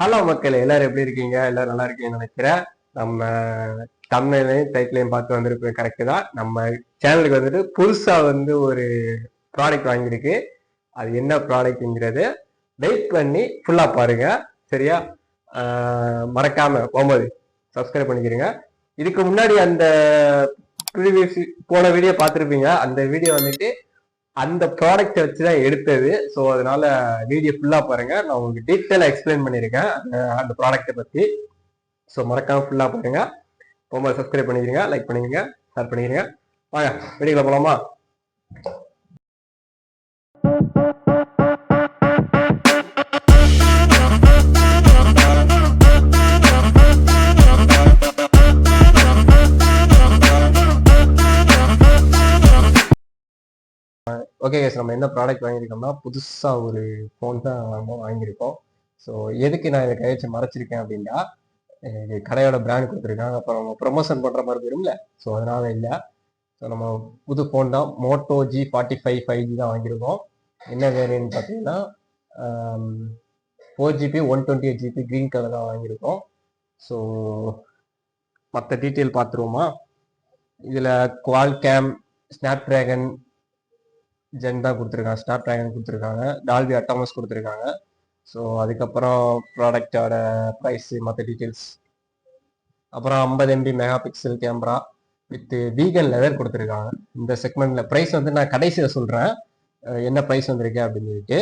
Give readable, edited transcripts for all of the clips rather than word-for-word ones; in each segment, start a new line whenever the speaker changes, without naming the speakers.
Hello மக்கள், எல்லாரும் எப்படி இருக்கீங்க? எல்லாரும் நல்லா இருக்கீங்கன்னு நினைக்கிறேன். நம்ம தமிழையும் டைட்டிலையும் பார்த்து வந்திருப்பேன். கரெக்டு தான். நம்ம சேனலுக்கு வந்துட்டு புதுசா ஒரு ப்ராடக்ட் வாங்கியிருக்கு. அது என்ன ப்ராடக்ட்ங்கிறது வெயிட் பண்ணி ஃபுல்லா பாருங்க. சரியா? மறக்காம போகும்போது சப்ஸ்கிரைப் பண்ணிக்கிறீங்க. இதுக்கு முன்னாடி அந்த ப்ரீவியஸ் போன வீடியோ பார்த்துருப்பீங்க. அந்த வீடியோ வந்துட்டு அந்த ப்ராடக்ட் வச்சுதான் எடுத்தது. ஸோ அதனால வீடியோ ஃபுல்லா பாருங்க. நான் உங்களுக்கு டீட்டெயிலாக எக்ஸ்பிளைன் பண்ணியிருக்கேன் அந்த ப்ராடக்ட்டை பத்தி. ஸோ மறக்காம ஃபுல்லா பாருங்க. ரொம்ப சப்ஸ்கிரைப் பண்ணிக்கிறீங்க, லைக் பண்ணிக்கிறீங்க, ஷேர் பண்ணிக்கிறீங்க. வாங்க வீடியோல போலாமா? ஓகே கேஸ், நம்ம என்ன ப்ராடக்ட் வாங்கியிருக்கோம்னா புதுசா ஒரு ஃபோன் தான் வாங்கியிருக்கோம். ஸோ எதுக்கு நான் இதை கையச்சு மறைச்சிருக்கேன் அப்படின்னா, கடையோட பிராண்ட் கொடுத்துருக்காங்க, அப்புறம் ப்ரொமோஷன் பண்ற மாதிரி போயிரும்ல. ஸோ அதனால இல்லை. ஸோ நம்ம புது ஃபோன் தான், மோட்டோ G45 5G தான் வாங்கியிருக்கோம். என்ன வேரியன்ட் பார்த்தீங்கன்னா 4GB 128GB க்ரீன் கலர் தான் வாங்கியிருக்கோம். ஸோ மற்ற டீட்டெயில் பார்த்துருவோமா? இதில் குவால்காம் ஸ்னாப் ட்ராகன் ஜென் தான் கொடுத்துருக்காங்க, ஸ்னாப் ட்ராகன் கொடுத்துருக்காங்க, டால்பி அட்டாமஸ் கொடுத்துருக்காங்க. ஸோ அதுக்கப்புறம் ப்ராடக்டோட ப்ரைஸு, மற்ற டீட்டெயில்ஸ். அப்புறம் 50 MB mega pixel camera with vegan leather கொடுத்துருக்காங்க. இந்த செக்மெண்ட்ல ப்ரைஸ் நான் கடைசியில் சொல்கிறேன் என்ன ப்ரைஸ் வந்திருக்கு அப்படின்னு சொல்லிட்டு.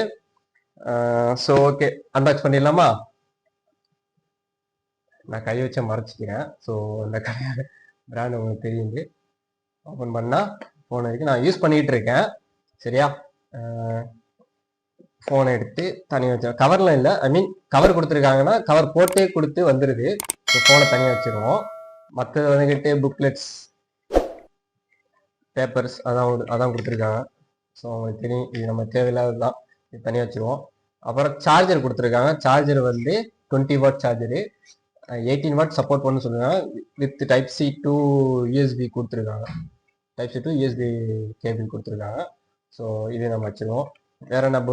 ஸோ ஓகே, அன்பாக்ஸ் பண்ணிடலாமா? நான் கை வச்ச மறைச்சிக்கிறேன். ஸோ அந்த கடையோட பிராண்ட் உங்களுக்கு தெரியுது. ஓப்பன் பண்ணால் ஃபோன் இருக்கு, நான் யூஸ் பண்ணிகிட்டு இருக்கேன். சரியா? ஃபோனை எடுத்து தனியாக வச்சு, கவர்லாம் இல்லை, ஐ மீன் கவர் கொடுத்துருக்காங்கன்னா கவர் போட்டே கொடுத்து வந்துடுது. ஸோ ஃபோனை தனியாக வச்சுருவோம். மற்றது வந்துக்கிட்டு புக்லெட்ஸ், பேப்பர்ஸ் அதான் கொடுத்துருக்காங்க. ஸோ அவங்களுக்கு தெரியும் இது நம்ம தேவையில்லாதது தான், இது தனியாக வச்சுருவோம். அப்புறம் சார்ஜர் கொடுத்துருக்காங்க. Charger 20 what charger, 18 what support பண்ணு சொல்லுறாங்க. வித் Type-C to USB கொடுத்துருக்காங்க. Type-C to USB கேபிள் கொடுத்துருக்காங்க. ஸோ இது நம்ம வச்சுருவோம். வேற நம்ம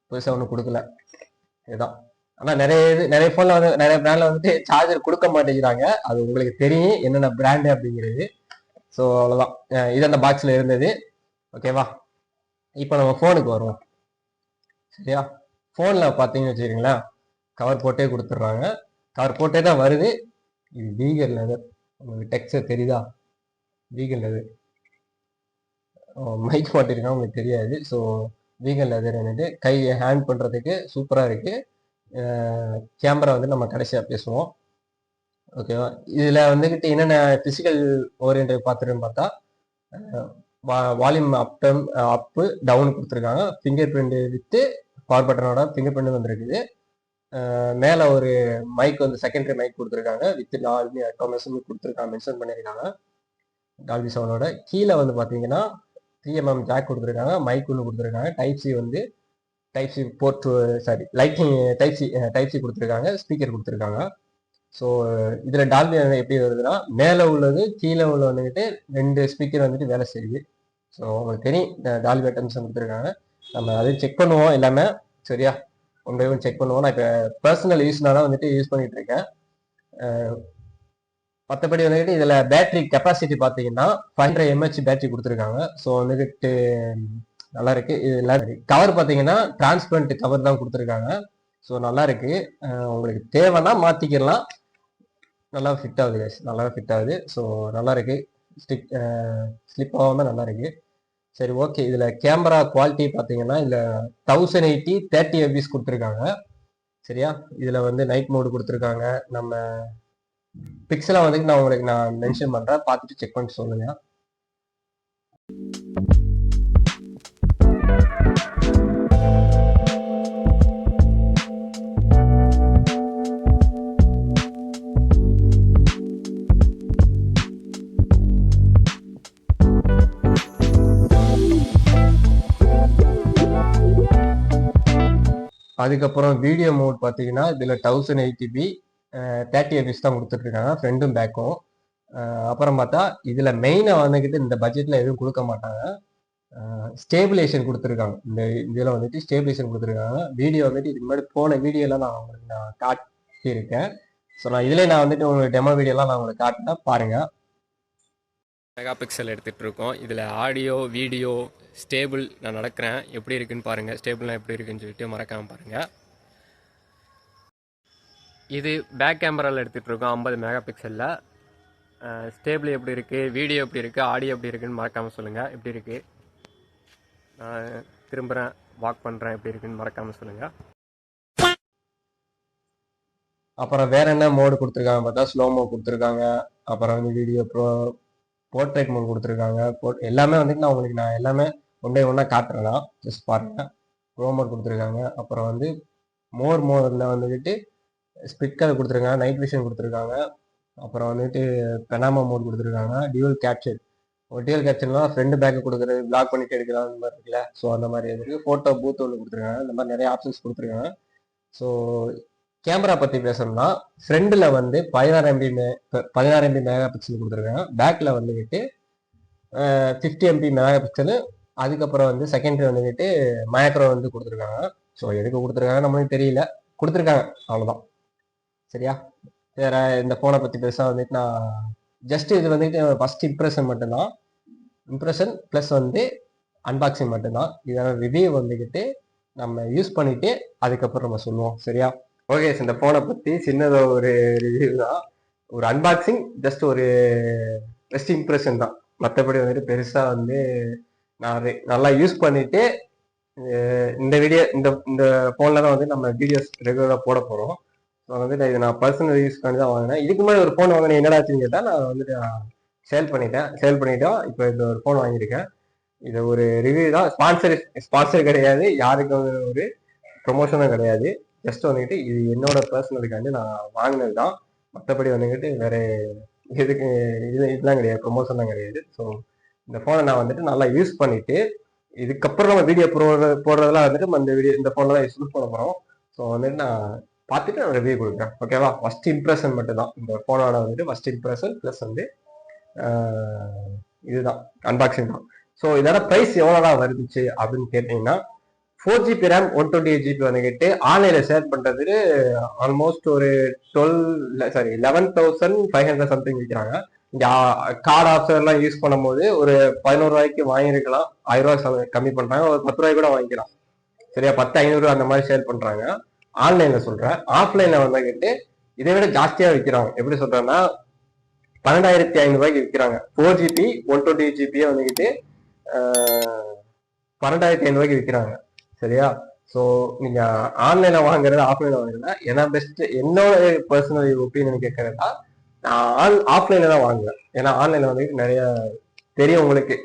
புதுசாக ஒன்றும் கொடுக்கல, இதுதான். ஆனால் நிறைய ஃபோனில் நிறைய பிராண்டில் சார்ஜர் கொடுக்க மாட்டேங்கிறாங்க. அது உங்களுக்கு தெரியும் என்னென்ன பிராண்டு அப்படிங்கிறது. ஸோ அவ்வளோதான், இது அந்த பாக்ஸில் இருந்தது. ஓகேவா? இப்போ நம்ம ஃபோனுக்கு வருவோம். சரியா? ஃபோனில் பார்த்தீங்கன்னு வச்சுக்கிறீங்களேன், கவர் போட்டே கொடுத்துட்றாங்க. கவர் போட்டே தான் வருது. இது வீகன் லெதர், உங்களுக்கு டெக்ஸ்டர் தெரியுதா? Vegan leather. மைக் மாட்டிருக்கா உங்களுக்கு தெரியாது. ஸோ வீகன் லெதர் கை ஹேண்ட் பண்ணுறதுக்கு சூப்பராக இருக்குது. கேமரா நம்ம கடைசியாக பேசுவோம். ஓகேவா? இதில் என்னென்ன ஃபிசிக்கல் ஓரியன்ட் பார்த்துருன்னு பார்த்தா, வால்யூம் அப்பு டவுன் கொடுத்துருக்காங்க. Finger print with power பட்டனோட finger print வந்துருக்குது. மேலே ஒரு மைக் செகண்டரி மைக் கொடுத்துருக்காங்க. வித் டால்பி அட்டாமஸ் கொடுத்துருக்காங்க, மென்ஷன் பண்ணியிருக்காங்க டால்பி சவுண்டோட. கீழே பார்த்தீங்கன்னா 3mm ஜாக் கொடுத்துருக்காங்க, மைக் ஒன்று கொடுத்துருக்காங்க. Type C port, sorry lightning type C கொடுத்துருக்காங்க, ஸ்பீக்கர் கொடுத்துருக்காங்க. ஸோ இதில் டால்பி எப்படி வருதுன்னா, மேலே உள்ளது கீழே உள்ள 2 ஸ்பீக்கர் வேலை செய்யுது. ஸோ உங்களுக்கு தெரியும் டால்பி அட்டம்ஸ் கொடுத்துருக்காங்க. நம்ம அதை செக் பண்ணுவோம் எல்லாமே. சரியா? ஒன் பை ஒன் செக் பண்ணுவோம். நான் இப்போ பர்சனல் யூஸ்னால யூஸ் பண்ணிட்டு இருக்கேன். மற்றபடி இதில் பேட்டரி கெப்பாசிட்டி பார்த்தீங்கன்னா 500 mAh பேட்டரி கொடுத்துருக்காங்க. ஸோ நல்லா இருக்கு. இதெல்லாம் கவர் பார்த்தீங்கன்னா டிரான்ஸ்பரண்ட் கவர் தான் கொடுத்துருக்காங்க. ஸோ நல்லா இருக்கு. உங்களுக்கு தேவைன்னா மாற்றிக்கலாம். நல்லா ஃபிட் ஆகுது guys, நல்லா ஃபிட் ஆகுது. ஸோ நல்லா இருக்கு. ஸ்லிப் ஆகாமல் நல்லா இருக்கு. சரி, ஓகே. இதில் கேமரா குவாலிட்டி பார்த்தீங்கன்னா இதில் 1080 30 fps கொடுத்துருக்காங்க. சரியா? இதில் நைட் மோடு கொடுத்துருக்காங்க. நம்ம பிக்சலா நான் மென்ஷன் பண்றேன், பார்த்துட்டு செக் பண்ணிட்டு சொல்லுங்க. அதுக்கப்புறம் வீடியோ மோட் பார்த்தீங்கன்னா இதில் 1080p 30 fps தான் கொடுத்துட்ருக்காங்க, ஃப்ரண்ட்டும் பேக்கும். அப்புறம் பார்த்தா இதில் மெயினாக இந்த பட்ஜெட்டில் எதுவும் கொடுக்க மாட்டாங்க. ஸ்டேபிளேஷன் கொடுத்துருக்காங்க. இந்த இதில் வந்துட்டு ஸ்டேபிளேஷன் கொடுத்துருக்காங்க. வீடியோ வந்துட்டு இதுக்கு முன்னாடி போன வீடியோலாம் நான் உங்களுக்கு காட்டியிருக்கேன். ஸோ நான் இதிலே நான் வந்துட்டு உங்களுக்கு டெமோ வீடியோலாம் நான் உங்களுக்கு காட்டினேன் பாருங்கள்.
மெகா பிக்சல் எடுத்துகிட்டு இருக்கோம். இதில் ஆடியோ வீடியோ ஸ்டேபிள் நான் நடக்கிறேன் எப்படி இருக்குன்னு பாருங்கள். ஸ்டேபிள்லாம் எப்படி இருக்குன்னு சொல்லிட்டு மறக்காமல் பாருங்கள். இது பேக் கேமராவில் எடுத்துகிட்டு இருக்கோம் 50 மெகா பிக்சலில். ஸ்டேபிள் எப்படி இருக்குது, வீடியோ எப்படி இருக்குது, ஆடியோ எப்படி இருக்குன்னு மறக்காமல் சொல்லுங்கள். எப்படி இருக்குது நான் திரும்புகிறேன், வாக் பண்ணுறேன், எப்படி இருக்குன்னு மறக்காமல் சொல்லுங்கள்.
அப்புறம் வேற என்ன மோடு கொடுத்துருக்காங்க பார்த்தா ஸ்லோ மோட் கொடுத்துருக்காங்க. அப்புறம் வந்து வீடியோ போர்ட்ரேட் மோட் கொடுத்துருக்காங்க. எல்லாமே வந்துட்டு நான் எல்லாமே ஒன்றே ஒன்றா காட்டுறேன்னா ஜஸ்ட் பாருங்க. ப்ரோ மோட் கொடுத்துருக்காங்க. அப்புறம் வந்து மோர் மோடில் வந்துட்டு ஸ்பிட் கலர் கொடுத்துருக்காங்க, நைட் விஷன் கொடுத்துருக்காங்க. அப்புறம் வந்துட்டு பெனாமா மோட் கொடுத்துருக்காங்க, டியூவல் கேப்சர். டியூவல் கேப்சர்லாம் ஃப்ரெண்டு பேக்கு கொடுக்குறது, பிளாக் பண்ணிட்டு எடுக்கிறது அந்த மாதிரி இருக்குல்ல, ஸோ அந்த மாதிரி இருக்குது. ஃபோட்டோ பூத் ஒன்று கொடுத்துருக்காங்க. இந்த மாதிரி நிறைய ஆப்ஷன்ஸ் கொடுத்துருக்காங்க. ஸோ கேமரா பற்றி பேசணும்னா ஃப்ரண்டில் வந்து 16 MB மெகா பிக்சல் கொடுத்துருக்காங்க. பேக்கில் வந்துக்கிட்டு 50 MB மெகா பிக்சலு. அதுக்கப்புறம் வந்து செகண்டரி வந்துக்கிட்டு மைக்ரோ வந்து கொடுத்துருக்காங்க. ஸோ எதுக்கு கொடுத்துருக்காங்க நம்மளுக்கு தெரியல, கொடுத்துருக்காங்க அவ்வளோதான். சரியா? வேற இந்த ஃபோனை பற்றி பெருசாக வந்துட்டு நான் ஜஸ்ட் இது வந்துட்டு ஃபர்ஸ்ட் இம்ப்ரெஷன் மட்டும்தான். இம்ப்ரெஷன் ப்ளஸ் வந்து அன்பாக்சிங் மட்டும்தான். இதோட ரிவ்யூ வந்துக்கிட்டு நம்ம யூஸ் பண்ணிட்டு அதுக்கப்புறம் நம்ம சொல்லுவோம். சரியா? ஓகே, இந்த ஃபோனை பற்றி சின்னதாக ஒரு ரிவ்யூ தான், ஒரு அன்பாக்சிங், ஜஸ்ட் ஒரு பெஸ்ட் இம்ப்ரெஷன் தான். மற்றபடி வந்துட்டு பெருசாக வந்து நான் நல்லா யூஸ் பண்ணிட்டு இந்த வீடியோ இந்த ஃபோனில் தான் வந்து நம்ம வீடியோஸ் ரெகுலராக போட போகிறோம். ஸோ வந்துட்டு இது நான் பர்சனல் யூஸ் பண்ணி தான் வாங்கினேன். இதுக்கு முன்னாடி ஒரு ஃபோன் வாங்கினேன், என்னடாச்சுன்னு கேட்டால் நான் வந்துட்டு சேல் பண்ணிட்டோம். இப்போ இந்த ஒரு ஃபோன் வாங்கியிருக்கேன். இது ஒரு ரிவ்யூ தான், ஸ்பான்சர் கிடையாது, யாருக்கும் ஒரு ப்ரொமோஷனும் கிடையாது. ஜஸ்ட் வந்துக்கிட்டு இது என்னோட பர்சனலுக்காண்டி நான் வாங்கினது தான். மற்றபடி வந்துக்கிட்டு வேற எதுக்கு இதெல்லாம் கிடையாது, ப்ரொமோஷன்லாம் கிடையாது. ஸோ இந்த ஃபோனை நான் வந்துட்டு நல்லா யூஸ் பண்ணிட்டு இதுக்கப்புறம் நம்ம வீடியோ போடுறதெல்லாம் வந்துட்டு இந்த ஃபோனில் தான் யூஸ் பண்ண போகிறோம். ஸோ வந்துட்டு நான் பார்த்துட்டு நான் ரிவ்யூ கொடுக்குறேன். ஓகேவா? ஃபர்ஸ்ட் இம்ப்ரெஷன் மட்டும் தான் இந்த ஃபோனோட வந்துட்டு ஃபர்ஸ்ட் இம்ப்ரெஷன் ப்ளஸ் வந்து இதுதான் அன்பாக்சிங் தான். ஸோ இதோட ப்ரைஸ் எவ்வளோதான் வருதுச்சு அப்படின்னு கேட்டிங்கன்னா 4GB RAM 128GB வந்துக்கிட்டு ஆன்லைனில் ஷேர் பண்ணுறதுக்கு ஆல்மோஸ்ட் ஒரு 11,500 சம்திங் விற்கிறாங்க. இங்கே கார்டு ஆப்ஷன்லாம் யூஸ் பண்ணும்போது ஒரு 11 ரூபாய்க்கு வாங்கியிருக்கலாம், 1000 ரூபாய் கம்மி பண்ணுறாங்க, ஒரு 10 ரூபாய்க்கு கூட வாங்கிக்கலாம். சரியா? 10,500 அந்த மாதிரி ஷேர் பண்ணுறாங்க. ஆன்லைனில் சொல்கிறேன். ஆஃப்லைனில் வந்துக்கிட்டு இதை விட ஜாஸ்தியாக விற்கிறாங்க. எப்படி சொல்கிறேன்னா 12,500 விற்கிறாங்க. 4GB 128GB வந்துக்கிட்டு 12,500 விற்கிறாங்க. சரியா? ஸோ நீங்க ஆன்லைன்ல வாங்குறது ஆஃப்லைன்ல வாங்குறதா ஏன்னா பெஸ்ட், என்னோட பர்சனல் ஒப்பீனியன் கேட்கறதா நான் ஆஃப்லைன்ல தான் வாங்குவேன். ஏன்னா ஆன்லைன்ல வந்து நிறைய தெரியும் உங்களுக்கு,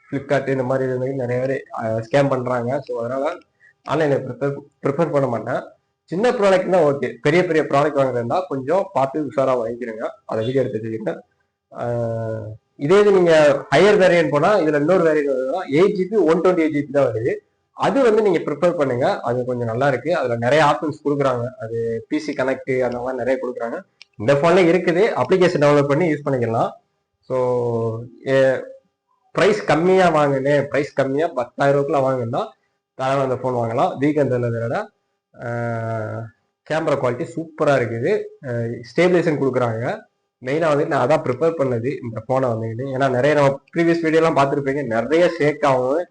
ஃப்ளிப்கார்ட் இந்த மாதிரி நிறைய பேர் ஸ்கேம் பண்றாங்க. ஸோ அதனால ஆன்லைன்ல ப்ரிஃபர் பண்ண மாட்டேன். சின்ன ப்ராடக்ட் தான் ஓகே, பெரிய பெரிய ப்ராடக்ட் வாங்குறதா கொஞ்சம் பார்த்து உஷாரா வாங்கிக்கிறேங்க, அதை வீடியோ எடுத்து வச்சுக்கிங்க. இதே இது நீங்க ஹையர் வேரியன்ட் போனா இதுல இன்னொரு வேரியன்ட் வருதுன்னா 8GB 128GB தான் வருது. அது வந்து நீங்க ப்ரிஃபர் பண்ணுங்க, அது கொஞ்சம் நல்லா இருக்கு. அதுல நிறைய ஆப்ஷன்ஸ் கொடுக்குறாங்க, அது பிசி கனெக்ட் அந்த மாதிரி நிறைய கொடுக்குறாங்க. இந்த போன்ல இருக்குது, அப்ளிகேஷன் டவுன்லோட் பண்ணி யூஸ் பண்ணிக்கலாம். ஸோ ப்ரைஸ் கம்மியா வாங்கினேன், ப்ரைஸ் கம்மியா 10,000 ரூபாய்க்குள்ள வாங்கினா தாராளம் அந்த போன் வாங்கலாம். வீக்கெண்ட் விட கேமரா குவாலிட்டி சூப்பரா இருக்குது, ஸ்டேபிளைசேஷன் கொடுக்குறாங்க. மெயினாக வந்து நான் அதான் ப்ரிப்பேர் பண்ணது இந்த ஃபோனை வந்துக்கிட்டு. ஏன்னா நிறைய நம்ம ப்ரீவியஸ் வீடியோலாம் பார்த்துருப்பீங்க, நிறைய ஷேக் ஆகும்.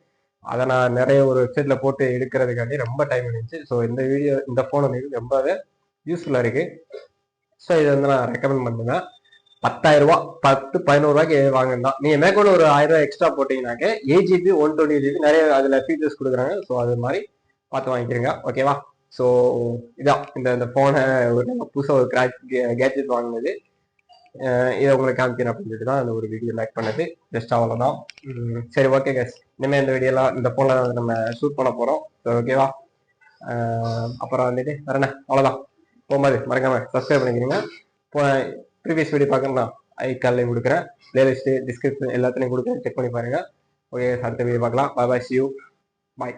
அதை நான் நிறைய ஒரு வெப்சைட்டில் போட்டு எடுக்கிறதுக்காண்டி ரொம்ப டைம் இருந்துச்சு. ஸோ இந்த ஃபோன் வந்து ரொம்பவே யூஸ்ஃபுல்லாக இருக்குது. ஸோ இதை வந்து நான் ரெக்கமெண்ட் பண்ணுவேன். 10,000 ரூபா 10-11 ரூபாய்க்கு வாங்கினா நீங்கள் மேற்கொண்டு ஒரு 1000 ரூபாய் எக்ஸ்ட்ரா போட்டிங்கனாக்க 8GB 128GB நிறைய அதில் ஃபீச்சர்ஸ் கொடுக்குறாங்க. ஸோ அது மாதிரி பார்த்து வாங்கிக்கிறேங்க. ஓகேவா? ஸோ இதான் இந்த ஃபோனை புதுசாக ஒரு கேட்ஜெட் வாங்கினது, இதை உங்களுக்கு காமிக்கிறேன் அப்படின்னு சொல்லிட்டு தான் அந்த ஒரு வீடியோ லைக் பண்ணது. ஜஸ்ட் அவ்வளோதான். சரி, ஓகே கேஸ், இனிமேல் இந்த வீடியோலாம் இந்த ஃபோனில் நம்ம ஷூட் பண்ண போகிறோம். ஓகேவா? அப்புறம் வந்துட்டு வேற என்ன, அவ்வளோதான். போகும்போது மறக்காம சப்ஸ்கிரைப் பண்ணிக்கிறீங்க. இப்போ ப்ரீவியஸ் வீடியோ பார்க்கணும்னா ஐகான்லையும் கொடுக்குறேன், பிளேலிஸ்ட்டு டிஸ்கிரிப்ஷன் எல்லாத்துலையும் கொடுக்குறேன், செக் பண்ணி பாருங்கள். ஓகே, அடுத்த வீடியோ பார்க்கலாம். பாய் பாய், சி யூ, பாய்.